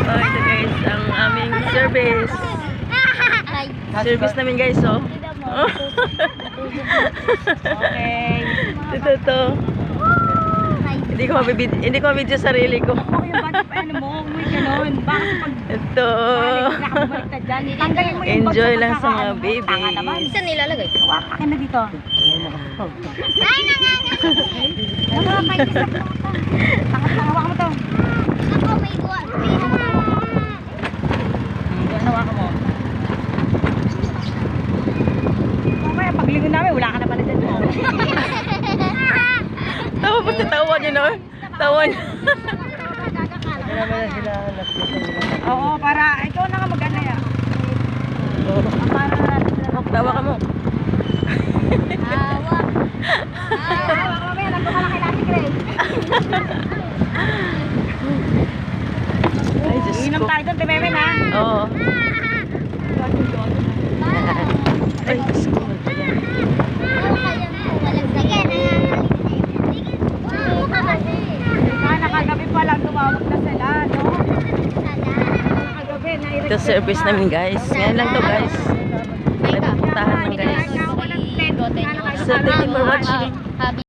Oh, ito guys, ang aming service. Service namin guys, oh. Okay. Ito. Hindi ko mabidyo sarili ko. Ako yung bata pa ano mo, may ganon. Baka sa pag Ito. nakabaliktad dyan. Tanggalin mo yung Enjoy bag lang sa mga pagkakaano mo. baby. Tanga naman. Saan nilalagay? Akin na dito. Ay, nangangay. Nakakainis na po. Hawakan mo to. Ako may guwa. Hawakan mo. Mamaya paglingon namin, wala ka na pala dyan. Tawa po sa tawa niyo, no? Tawa niyo. Oo, para ikaw na nga mag-ano yan. Para Tawa ka mo. Hawak. hawak mamaya, nandun ka lang kay Lati Gray. Ay, Diyos Inom ko. tayo doon, Timemen ha. Oo. Ay, Diyos ko. Nakagabi pa lang tumawag na sila, no? Nakagabi, Ito service namin guys. Ngayon lang to guys. May pupuntahan lang guys. So thank you for watching.